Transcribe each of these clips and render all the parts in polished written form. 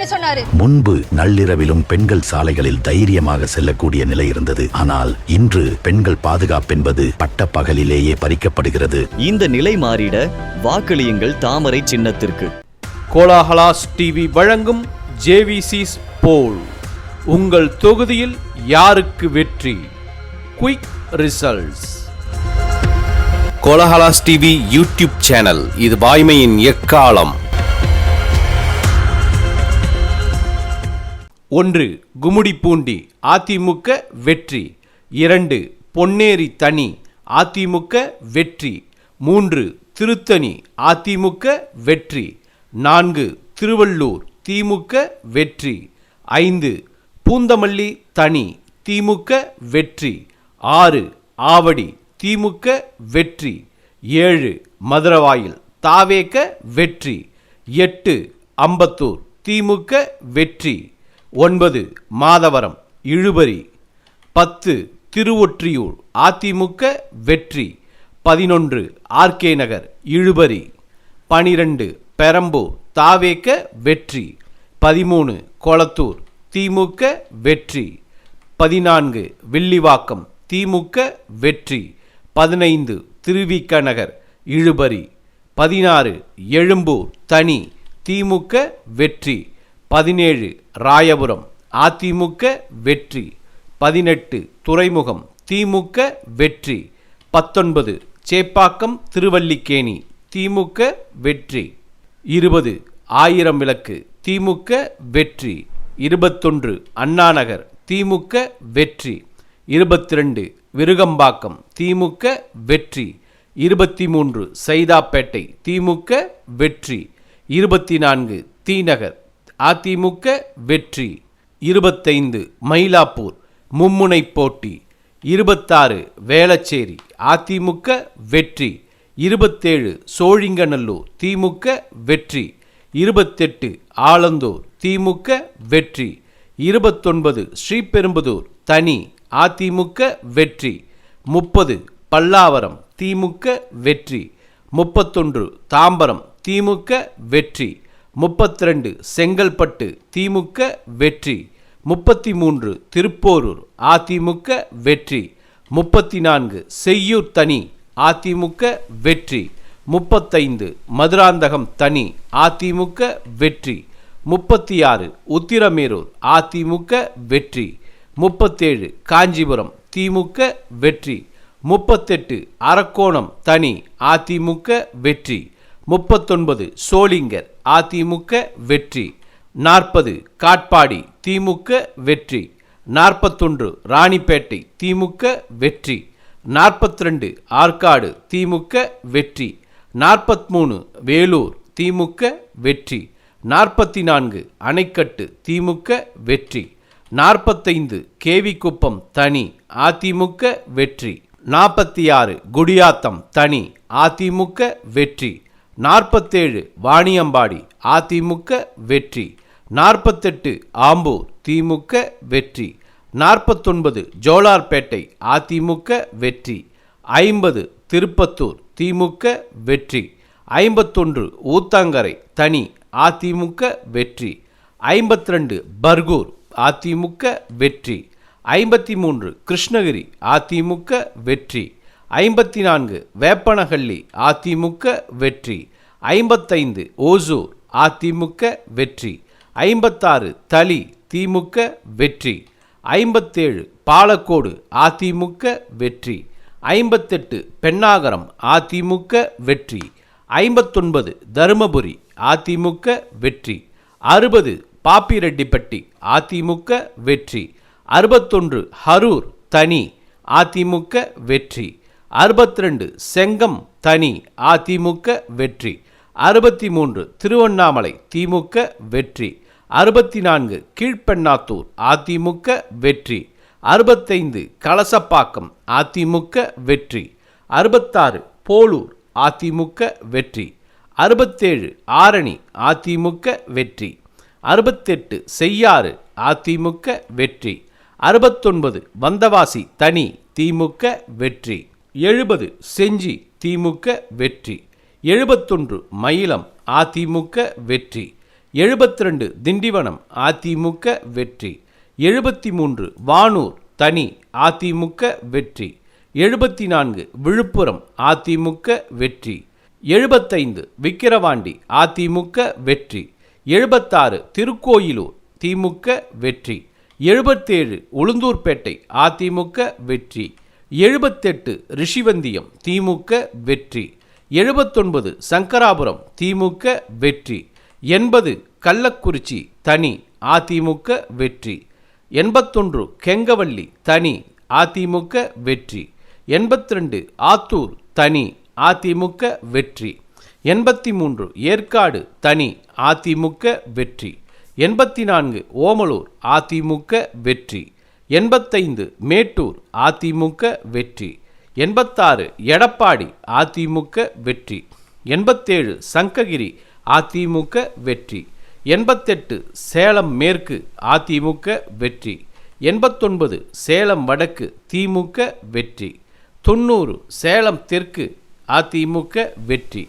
போறேன்னு சொன்னாரு. முன்பு நள்ளிரவிலும் பெண்கள் சாலைகளில் தைரியமாக செல்லக்கூடிய நிலை இருந்தது. ஆனால் இன்று பெண்கள் பாதுகாப்பு என்பது பட்ட பகலிலேயே பறிக்கப்படுகிறது. இந்த நிலை மாறிட வாக்களியுங்கள் தாமரை சின்னத்திற்கு. கோலாஹலாஸ் டிவி வழங்கும் ஜேவிசிஸ் போல். உங்கள் தொகுதியில் யாருக்கு வெற்றி? Quick results. Kolahalas TV YouTube channel, இது வாய்மையின் எக்காலம். 1. கும்மிடிப்பூண்டி அதிமுக வெற்றி. 2. பொன்னேரி தனி அதிமுக வெற்றி. 3. திருத்தணி அதிமுக வெற்றி. 4. திருவள்ளூர் திமுக வெற்றி. 5. பூந்தமல்லி தனி திமுக வெற்றி. 6. ஆவடி திமுக வெற்றி. 7. மதுரவாயில் தாவேக வெற்றி. 8. அம்பத்தூர் திமுக வெற்றி. 9. மாதவரம் இழுபறி. 10. திருவொற்றியூர் அதிமுக வெற்றி. 11. ஆர்கே நகர் இழுபறி. 12. பெரம்பூர் தாவேக வெற்றி. 13. கொளத்தூர் திமுக வெற்றி. 14. வில்லிவாக்கம் திமுக வெற்றி. 15. திருவிக நகர் இழுபறி. 16. எழும்பூர் தனி திமுக வெற்றி. 17. ராயபுரம் அதிமுக வெற்றி. 18. துறைமுகம் திமுக வெற்றி. 19. சேப்பாக்கம் திருவல்லிக்கேணி திமுக வெற்றி. 20. ஆயிரம் விளக்கு திமுக வெற்றி. 21. அண்ணாநகர் திமுக வெற்றி. 22. விருகம்பாக்கம் திமுக வெற்றி. 23. சைதாப்பேட்டை திமுக வெற்றி. 24. தீநகர் அதிமுக வெற்றி. 25. மயிலாப்பூர் மும்முனை போட்டி. 26. வேளச்சேரி அதிமுக வெற்றி. 27. சோழிங்கநல்லூர் திமுக வெற்றி. 28. ஆலந்தூர் திமுக வெற்றி. 29. ஸ்ரீபெரும்புதூர் தனி அதிமுக வெற்றி. 30. பல்லாவரம் திமுக வெற்றி. 31. தாம்பரம் திமுக வெற்றி. 32. செங்கல்பட்டு திமுக வெற்றி. 33. திருப்போரூர் அதிமுக வெற்றி. 34. செய்யூர் தனி அதிமுக வெற்றி. 35. மதுராந்தகம் தனி அதிமுக வெற்றி. 36. உத்திரமேரூர் அதிமுக வெற்றி. 37. காஞ்சிபுரம் திமுக வெற்றி. 38. அரக்கோணம் தனி அதிமுக வெற்றி. 39. சோளிங்கர் அதிமுக வெற்றி. 40. காட்பாடி திமுக வெற்றி. 41. ராணிப்பேட்டை திமுக வெற்றி. 42. ஆற்காடு திமுக வெற்றி. 43. வேலூர் திமுக வெற்றி. 44. அணைக்கட்டு திமுக வெற்றி. 45. கேவிக்குப்பம் தனி அதிமுக வெற்றி. 46. குடியாத்தம் தனி அதிமுக வெற்றி. 47. வாணியம்பாடி அதிமுக வெற்றி. 48. ஆம்பூர் திமுக வெற்றி. 49. ஜோலார்பேட்டை அதிமுக வெற்றி. 50. திருப்பத்தூர் திமுக வெற்றி. 51. ஊத்தங்கரை தனி அதிமுக வெற்றி. 52. பர்கூர் அதிமுக வெற்றி. 53. கிருஷ்ணகிரி அதிமுக வெற்றி. 54. வேப்பனஹள்ளி அதிமுக வெற்றி. 55. ஓசூர் அதிமுக வெற்றி. 56. தளி திமுக வெற்றி. 57. பாலக்கோடு அதிமுக வெற்றி. 58. பென்னாகரம் அதிமுக வெற்றி. 59. தருமபுரி அதிமுக வெற்றி. 60. பாப்பிரெட்டிப்பட்டி அதிமுக வெற்றி. 61. அரூர் தனி அதிமுக வெற்றி. 62. செங்கம் தனி அதிமுக வெற்றி. 63. திருவண்ணாமலை திமுக வெற்றி. 64. கீழ்பெண்ணாத்தூர் அதிமுக வெற்றி. 65. கலசப்பாக்கம் அதிமுக வெற்றி. 66. போலூர் அதிமுக வெற்றி. 67. ஆரணி அதிமுக வெற்றி. 68. செய்யாறு அதிமுக வெற்றி. 69. வந்தவாசி தனி திமுக வெற்றி. 70. செஞ்சி திமுக வெற்றி. 71. மயிலம் அதிமுக வெற்றி. 72 திண்டிவனம் அதிமுக வெற்றி. 73 வானூர் தனி அதிமுக வெற்றி. 74 விழுப்புரம் அதிமுக வெற்றி. 75 விக்கிரவாண்டி அதிமுக வெற்றி. 76 திருக்கோயிலூர் திமுக வெற்றி. 77 உளுந்தூர்பேட்டை அதிமுக வெற்றி. 78 ரிஷிவந்தியம் திமுக வெற்றி. 79 சங்கராபுரம் திமுக வெற்றி. 80 கள்ளக்குறிச்சி தனி அதிமுக வெற்றி. 81 கெங்கவல்லி தனி அதிமுக வெற்றி. 82 ஆத்தூர் தனி அதிமுக வெற்றி. 83 ஏற்காடு தனி அதிமுக வெற்றி. 84 ஓமலூர் அதிமுக வெற்றி. 85 மேட்டூர் அதிமுக வெற்றி. 86 எடப்பாடி அதிமுக வெற்றி. 87 சங்ககிரி அதிமுக வெற்றி. 88 சேலம் மேற்கு அதிமுக வெற்றி. 89 சேலம் வடக்கு திமுக வெற்றி. 90 சேலம் தெற்கு அதிமுக வெற்றி.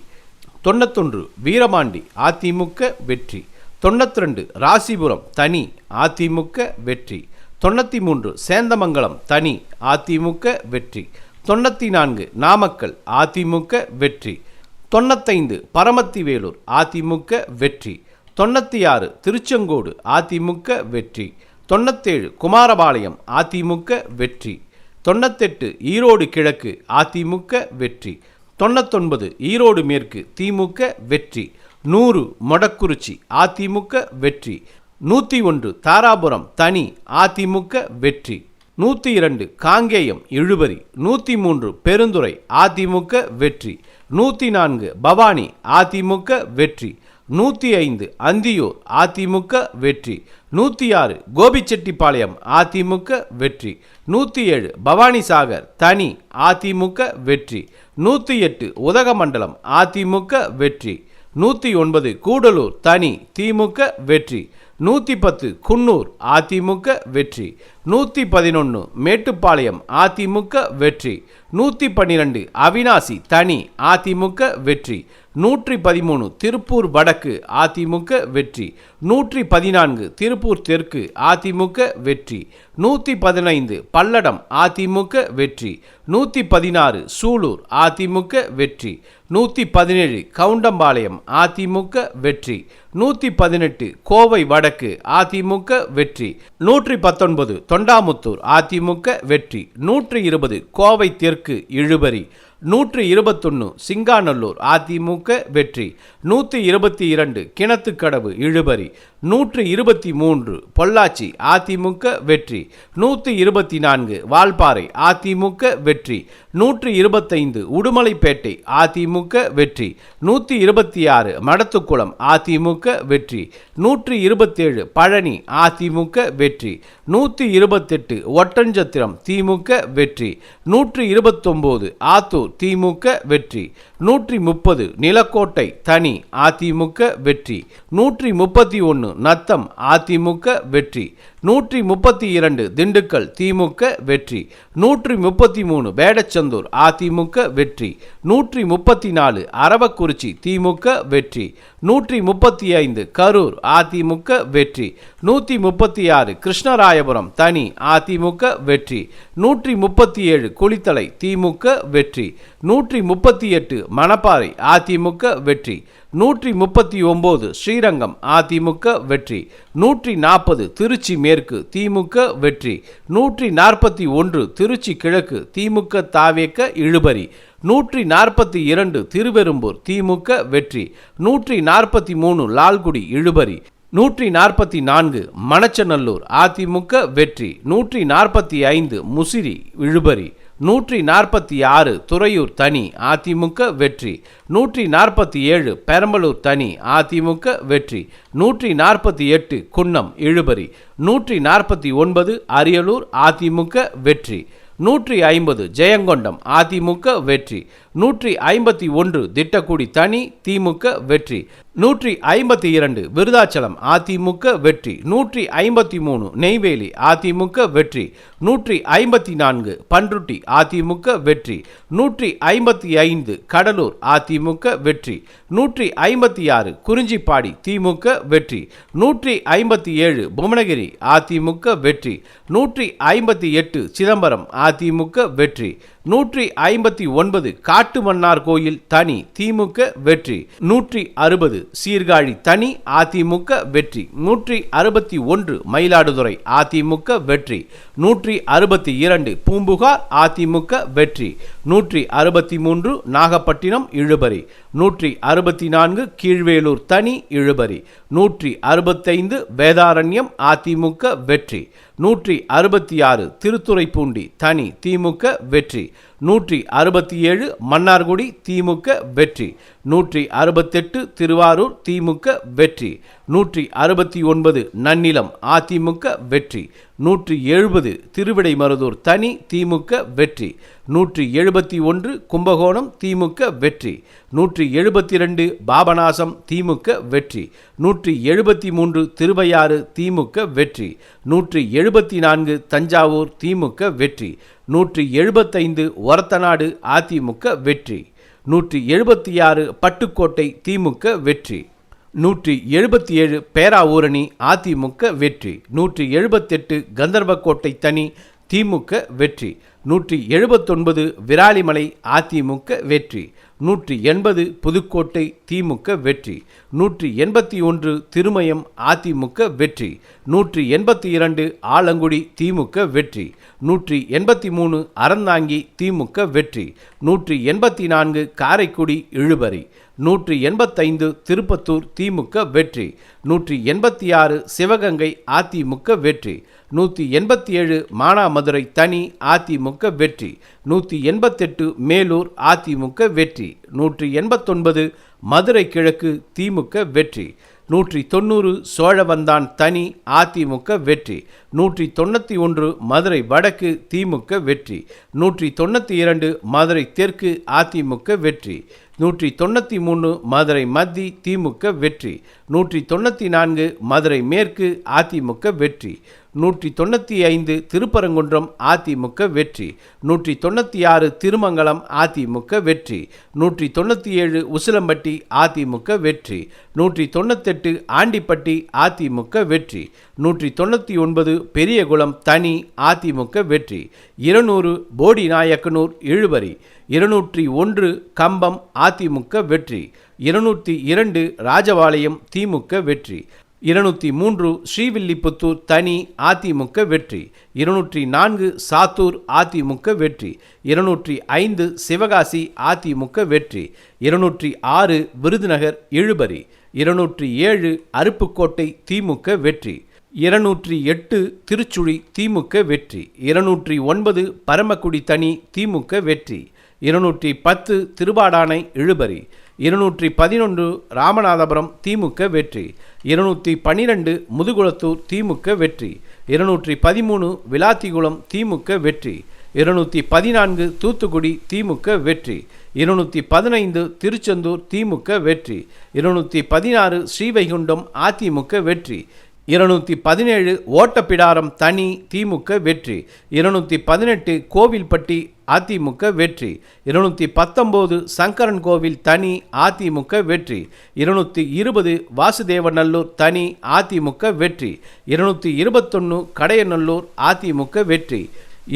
91 வீரபாண்டி அதிமுக வெற்றி. 92 ராசிபுரம் தனி அதிமுக வெற்றி. 93 சேந்தமங்கலம் தனி அதிமுக வெற்றி. 94 நாமக்கல் அதிமுக வெற்றி. 95 பரமத்திவேலூர் அதிமுக வெற்றி. 96 திருச்செங்கோடு அதிமுக வெற்றி. 97 குமாரபாளையம் அதிமுக வெற்றி. 98 ஈரோடு கிழக்கு அதிமுக வெற்றி. 99 ஈரோடு மேற்கு திமுக வெற்றி. 100 மொடக்குறிச்சி அதிமுக வெற்றி. 101 தாராபுரம் தனி அதிமுக வெற்றி. 102 காங்கேயம் இழுபறி. 103 பெருந்துறை அதிமுக வெற்றி. 104 பவானி அதிமுக வெற்றி. 105 அந்தியூர் அதிமுக வெற்றி. 106 கோபிச்செட்டிப்பாளையம் அதிமுக வெற்றி. 107 பவானிசாகர் தனி அதிமுக வெற்றி. 108 உதகமண்டலம் அதிமுக வெற்றி. 109 கூடலூர் தனி திமுக வெற்றி. 110 குன்னூர் அதிமுக வெற்றி. 111 மேட்டுப்பாளையம் அதிமுக வெற்றி. 112 அவினாசி தனி அதிமுக வெற்றி. 113 திருப்பூர் வடக்கு அதிமுக வெற்றி. 114 திருப்பூர் தெற்கு அதிமுக வெற்றி. 115 பல்லடம் அதிமுக வெற்றி. 116 சூலூர் அதிமுக வெற்றி. 117 கவுண்டம்பாளையம் அதிமுக வெற்றி. 118 கோவை வடக்கு அதிமுக வெற்றி. 119 தொண்டாமுத்தூர் அதிமுக வெற்றி. 120 கோவை தெற்கு இழுபறி. 121 சிங்காநல்லூர் அதிமுக வெற்றி. 122 கிணத்துக்கடவு இழுபறி. 123 பொள்ளாச்சி அதிமுக வெற்றி. 124 வால்பாறை அதிமுக வெற்றி. 125 உடுமலைப்பேட்டை அதிமுக வெற்றி. 126 மடத்துக்குளம் அதிமுக வெற்றி. 127 பழனி அதிமுக வெற்றி. 128 ஒட்டஞ்சத்திரம் திமுக வெற்றி. 129 ஆத்தூர் திமுக வெற்றி. 130 நிலக்கோட்டை தனி அதிமுக வெற்றி. 131 நத்தம் அதிமுக வெற்றி. 132 திண்டுக்கல் திமுக வெற்றி. 133 வேடச்சந்தூர் அதிமுக வெற்றி. 134 அரவக்குறிச்சி திமுக வெற்றி. 135 கரூர் அதிமுக வெற்றி. 136 கிருஷ்ணராயபுரம் தனி அதிமுக வெற்றி. 137 குளித்தலை திமுக வெற்றி. 138 மணப்பாறை அதிமுக வெற்றி. 139 ஸ்ரீரங்கம் அதிமுக வெற்றி. 140 திருச்சி மேற்கு திமுக வெற்றி. 141 திருச்சி கிழக்கு திமுக தாவேக்க இழுபறி. 142 திருவெரும்பூர் திமுக வெற்றி. 143 லால்குடி இழுபறி. 144 மணச்சநல்லூர் அதிமுக வெற்றி. 145 முசிறி இழுபறி. 146 துறையூர் தனி அதிமுக வெற்றி. 147 பெரம்பலூர் தனி அதிமுக வெற்றி. 148 குன்னம் இழுபறி. 149 அரியலூர் அதிமுக வெற்றி. 150 ஜெயங்கொண்டம் அதிமுக வெற்றி. 151 திட்டக்குடி தனி திமுக வெற்றி. 152 விருதாச்சலம் அதிமுக வெற்றி. 153 நெய்வேலி அதிமுக வெற்றி. 154 பன்ருட்டி அதிமுக வெற்றி. 155 கடலூர் அதிமுக வெற்றி. 156 குறிஞ்சிப்பாடி திமுக வெற்றி. 157 புவனகிரி அதிமுக வெற்றி. 158 சிதம்பரம் அதிமுக வெற்றி. 159 காட்டுமன்னார் கோயில் தனி திமுக வெற்றி. 160 சீர்காழி தனி அதிமுக வெற்றி. 161 மயிலாடுதுறை அதிமுக வெற்றி. 162 பூம்புகார் அதிமுக வெற்றி. 163 நாகப்பட்டினம் இழுபறி. 164 கீழ்வேலூர் தனி இழுபறி. 165 வேதாரண்யம் அதிமுக வெற்றி. 166 திருத்துறைப்பூண்டி தனி திமுக வெற்றி. 167 மன்னார்குடி திமுக வெற்றி. 168 திருவாரூர் திமுக வெற்றி. 169 நன்னிலம் அதிமுக வெற்றி. 170 திருவிடைமருதூர் தனி திமுக வெற்றி. 171 கும்பகோணம் திமுக வெற்றி. 172 பாபநாசம் திமுக வெற்றி. 173 திருவையாறு திமுக வெற்றி. 174 தஞ்சாவூர் திமுக வெற்றி. 175 ஒரத்தநாடு அதிமுக வெற்றி. 176 பட்டுக்கோட்டை திமுக வெற்றி. 177 பேராவூரணி அதிமுக வெற்றி. 178 கந்தர்வக்கோட்டை தனி திமுக வெற்றி. 179 விராலிமலை அதிமுக வெற்றி. 180 புதுக்கோட்டை திமுக வெற்றி. 181 திருமயம் அதிமுக வெற்றி. 182 ஆலங்குடி திமுக வெற்றி. 183 அறந்தாங்கி திமுக வெற்றி. 184 காரைக்குடி இழுபறி. 185 திருப்பத்தூர் திமுக வெற்றி. 186 சிவகங்கை அதிமுக வெற்றி. 187 மானாமதுரை தனி அதிமுக வெற்றி. 188 மேலூர் அதிமுக வெற்றி. 189 மதுரை கிழக்கு திமுக வெற்றி. 190 சோழவந்தான் தனி அதிமுக வெற்றி. 191 மதுரை வடக்கு திமுக வெற்றி. 192 மதுரை தெற்கு அதிமுக வெற்றி. 193 மதுரை மத்தி திமுக வெற்றி. 194 மதுரை மேற்கு அதிமுக வெற்றி. 195 திருப்பரங்குன்றம் அதிமுக வெற்றி. 196 திருமங்கலம் அதிமுக வெற்றி. 197 உசிலம்பட்டி அதிமுக வெற்றி. 198 ஆண்டிப்பட்டி அதிமுக வெற்றி. 199 பெரியகுளம் தனி அதிமுக வெற்றி. 200 போடிநாயக்கனூர் இழுபறி. 201 கம்பம் அதிமுக வெற்றி. 202 ராஜபாளையம் திமுக வெற்றி. 203 ஸ்ரீவில்லிபுத்தூர் தனி அதிமுக வெற்றி. 204 சாத்தூர் அதிமுக வெற்றி. 205 சிவகாசி அதிமுக வெற்றி. 206 விருதுநகர் இழுபறி. 207 அருப்புக்கோட்டை திமுக வெற்றி. 208 திருச்சுழி திமுக வெற்றி. 209 பரமக்குடி தனி திமுக வெற்றி. 210 திருவாடானை இழுபறி. 211 ராமநாதபுரம் திமுக வெற்றி. 212 முதுகுளத்தூர் திமுக வெற்றி. 213 விளாத்திகுளம் திமுக வெற்றி. 214 தூத்துக்குடி திமுக வெற்றி. 215 திருச்செந்தூர் திமுக வெற்றி. 216 ஸ்ரீவைகுண்டம் அதிமுக வெற்றி. 217 ஓட்டப்பிடாரம் தனி திமுக வெற்றி. 218 கோவில்பட்டி அதிமுக வெற்றி. 219 சங்கரன் கோவில் தனி அதிமுக வெற்றி. 220 வாசுதேவநல்லூர் தனி அதிமுக வெற்றி. 221 கடையநல்லூர் அதிமுக வெற்றி.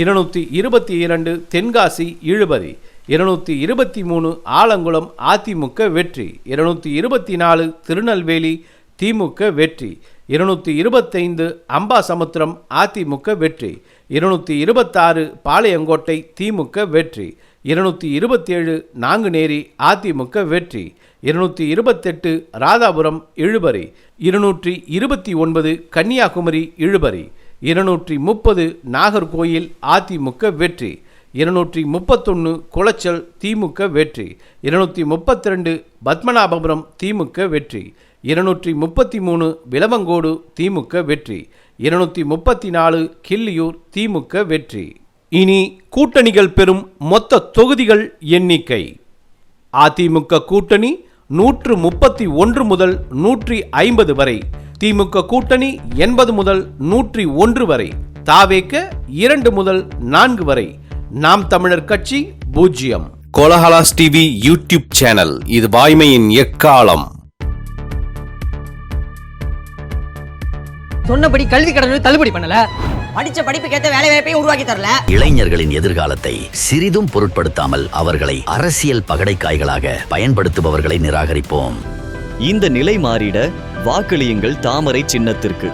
222 தென்காசி இழுபறி. 223 ஆலங்குளம் அதிமுக வெற்றி. 224 திருநெல்வேலி திமுக வெற்றி. 225 அம்பாசமுத்திரம் அதிமுக வெற்றி. 226 பாளையங்கோட்டை திமுக வெற்றி. 227 நாங்குநேரி அதிமுக வெற்றி. 228 ராதாபுரம் இழுபறி. 229 கன்னியாகுமரி இழுபறி. 230 நாகர்கோயில் அதிமுக வெற்றி. 231 குளச்சல் திமுக வெற்றி. 232 பத்மநாபபுரம் திமுக வெற்றி. 233 விளவங்கோடு திமுக வெற்றி. 234 கிள்ளியூர் திமுக வெற்றி. இனி கூட்டணிகள் பெறும் மொத்த தொகுதிகள் எண்ணிக்கை. அதிமுக கூட்டணி 131 முதல் 150 வரை, திமுக கூட்டணி 80 முதல் 101 வரை, தாவேக 2 முதல் 4 வரை, நாம் தமிழர் கட்சி 0. கோலஹலாஸ் டிவி யூடியூப் சேனல், இது வாய்மையின் எக்காலம். சொன்னபடி கல்வி கடனை தள்ளுபடி பண்ணல, படிச்ச படிப்புக்கேற்ற வேலை வாய்ப்பையும் உருவாக்கி தரல. இளைஞர்களின் எதிர்காலத்தை சிறிதும் பொருட்படுத்தாமல் அவர்களை அரசியல் பகடைக்காய்களாக பயன்படுத்துபவர்களை நிராகரிப்போம். இந்த நிலை மாறிட வாக்களியுங்கள் தாமரை சின்னத்திற்கு.